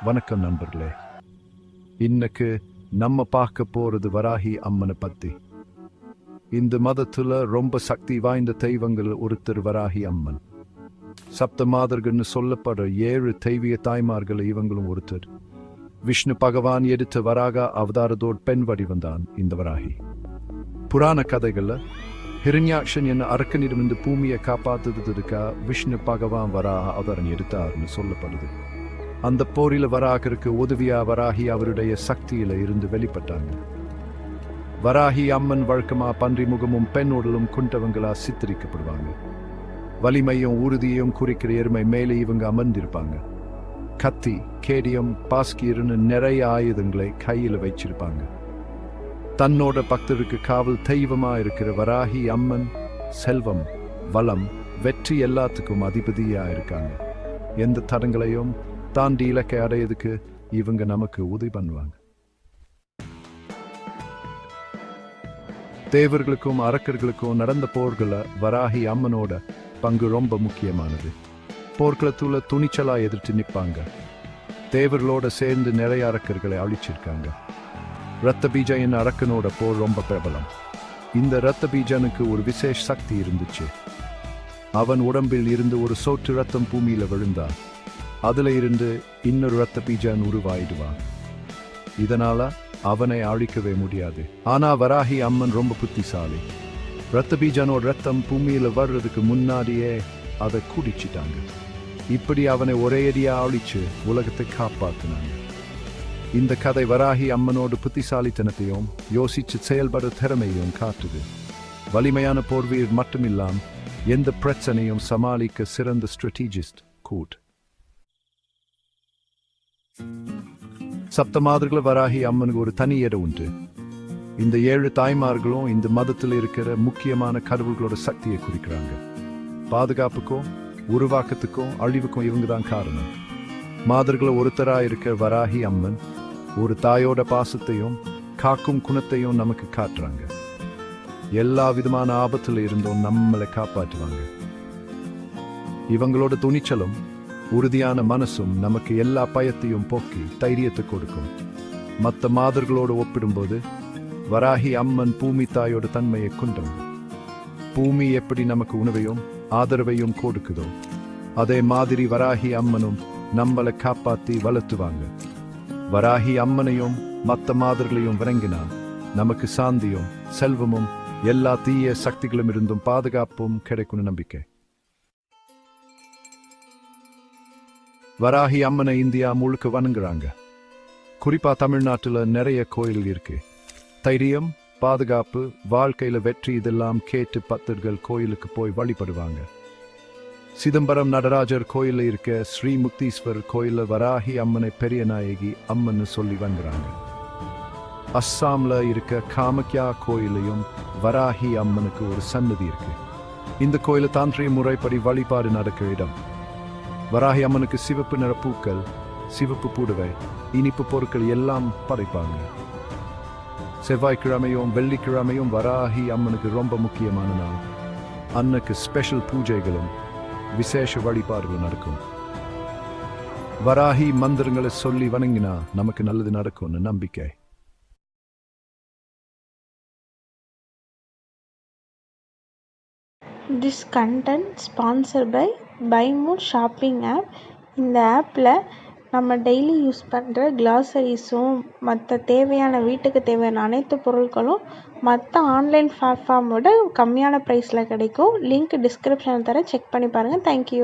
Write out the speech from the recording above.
வணக்கம் நண்பர்களே. இன்னைக்கு நம்ம பார்க்க போறது வராகி அம்மனை பத்தி. இந்த மதத்துல ரொம்ப சக்தி வாய்ந்த தெய்வங்கள் ஒருத்தர் வராகி அம்மன். சப்த மாதர்கள்னு சொல்லப்படுற 7 தெய்வீக தாய்மார்கள் இவங்களும் ஒருத்தர். விஷ்ணு பகவான் எடுத்த வராக அவதாரத்தோடு பெண் வடிவந்தான் இந்த வராகி. புராண கதைகள்ல ஹிரண்யாக்ஷன் என்ன அரக்கனிடமிருந்து பூமியை காப்பாத்துறதுக்கா விஷ்ணு பகவான் வராக அவதாரம் எடுத்தார்னு சொல்லப்படுது. அந்த போரில வராகருக்கு உதவியா வராகி அவருடைய சக்தியில இருந்து வெளிப்பட்டாங்க. வராகி அம்மன் வழக்கமா பன்றி முகமும் பெண் உடலும் கொண்டவங்களா சித்தரிக்கப்படுவாங்க. வலிமையும் உறுதியையும் குறிக்கிற எருமை மேலே இவங்க அமர்ந்திருப்பாங்க. கத்தி, கேடியம், பாஸ்கீர்னு நிறைய ஆயுதங்களை கையில வச்சிருப்பாங்க. தன்னோட பக்தருக்கு காவல் தெய்வமா இருக்கிற வராகி அம்மன் செல்வம், வளம், வெற்றி எல்லாத்துக்கும் அதிபதியா இருக்காங்க. எந்த தடங்களையும் தாண்டி இலக்கை அடையதுக்கு இவங்க நமக்கு உதவி பண்ணுவாங்க. தேவர்களுக்கும் அரக்கர்களுக்கும் நடந்த போர்களை வராகி அம்மனோட பங்கு ரொம்ப முக்கியமானது. போர்க்களத்துல துணிச்சலா எதிர்த்து நிற்பாங்க. தேவர்களோட சேர்ந்து நிறைய அரக்கர்களை அழிச்சிருக்காங்க. ரத்த பீஜா என்ற அரக்கனோட போர் ரொம்ப பிரபலம். இந்த ரத்த பீஜனுக்கு ஒரு விசேஷ சக்தி இருந்துச்சு. அவன் உடம்பில் இருந்து ஒரு சொட்டு ரத்தம் பூமியில விழுந்தான். அதுல இருந்து இன்னொரு ரத்த பீஜன் உருவாயிடுவான். இதனால அவனை அழிக்கவே முடியாது. ஆனா வராகி அம்மன் ரொம்ப புத்திசாலி. ரத்த பீஜனோட ரத்தம் பூமியில வர்றதுக்கு முன்னாடியே அதை குடிச்சிட்டாங்க. இப்படி அவனை ஒரே அடியா அழிச்சு உலகத்தை காப்பாத்தினாங்க. இந்த கதை வராகி அம்மனோட புத்திசாலித்தனத்தையும் யோசிச்சு செயல்பட திறமையும் காட்டுது. வலிமையான போர்வீர் மட்டுமில்லாம் எந்த பிரச்சனையும் சமாளிக்க சிறந்த ஸ்ட்ராட்டஜிஸ்ட் கூட். சப்த மாதர்கள் வராகி அம்மனுக்கு ஒரு தனி இடம் உண்டு. இந்த 7 தாய்மார்களும் இந்த மதத்தில் இருக்கிற முக்கியமான கடவுள்களோட சக்தியை குறிக்கிறாங்க. பாதுகாப்புக்கும் உருவாக்கத்துக்கும் அழிவுக்கும் இவங்க தான் காரணம். மாதர்கள் ஒருத்தரா இருக்க வராகி அம்மன் ஒரு தாயோட பாசத்தையும் காக்கும் குணத்தையும் நமக்கு காட்டுறாங்க. எல்லா விதமான ஆபத்துல இருந்தும் நம்மளை காப்பாற்றுவாங்க. இவங்களோட துணிச்சலும் உறுதியான மனசும் நமக்கு எல்லா பயத்தையும் போக்கி தைரியத்தை கொடுக்கும். மற்ற மாதர்களோடு ஒப்பிடும்போது வராகி அம்மன் பூமி தாயோட தன்மையை கொண்டவங்க. பூமி எப்படி நமக்கு உணவையும் ஆதரவையும் கொடுக்குதோ அதே மாதிரி வராகி அம்மனும் நம்மளை காப்பாத்தி வளர்த்துவாங்க. வராகி அம்மனையும் மற்ற மாதர்களையும் விளங்கினா நமக்கு சாந்தியும் செல்வமும் எல்லா தீய சக்திகளும் இருந்தும் பாதுகாப்பும் கிடைக்கும் நம்பிக்கை. வராகி அம்மனை இந்தியா முழுக்க வணங்குறாங்க. குறிப்பா தமிழ்நாட்டுல நிறைய கோயில் இருக்கு. தைரியம், பாதுகாப்பு, வாழ்க்கையில வெற்றி இதெல்லாம் கேட்டு பக்தர்கள் கோயிலுக்கு போய் வழிபடுவாங்க. சிதம்பரம் நடராஜர் கோயில இருக்க ஸ்ரீ முக்தீஸ்வரர் கோயில வராகி அம்மனை பெரிய நாயகி அம்மன்னு சொல்லி வணங்குறாங்க. அஸ்ஸாம்ல இருக்க காமக்யா கோயிலையும் வராகி அம்மனுக்கு ஒரு சன்னதி இருக்கு. இந்த கோயில தாந்திரிய முறைப்படி வழிபாடு நடக்கிற இடம். வராகி அம்மனுக்கு சிவப்பு நிற பூக்கள், சிவப்பு புடவை, இனிப்பு பொருட்கள் எல்லாம் படைப்பாங்க. செவ்வாய்க்கிழமையும் வெள்ளிக்கிழமையும் வராகி அம்மனுக்கு ரொம்ப முக்கியமான நாள். அன்னைக்கு ஸ்பெஷல் பூஜைகளும் விசேஷ வழிபாடுகளும் நடக்கும். வராகி மந்திரங்களை சொல்லி வணங்கினா நமக்கு நல்லது நடக்கும்னு நம்பிக்கை. This content sponsored by BuyMood shopping app. இந்த ஆப்பில் நம்ம டெய்லி யூஸ் பண்ணுற கிளாசரிஸும் மற்ற தேவையான வீட்டுக்கு தேவையான அனைத்து பொருட்களும் மற்ற ஆன்லைன் பிளாட்ஃபார்மோட கம்மியான ப்ரைஸில் கிடைக்கும். லிங்க் டிஸ்கிரிப்ஷனில் தர செக் பண்ணி பாருங்கள். தேங்க்யூ.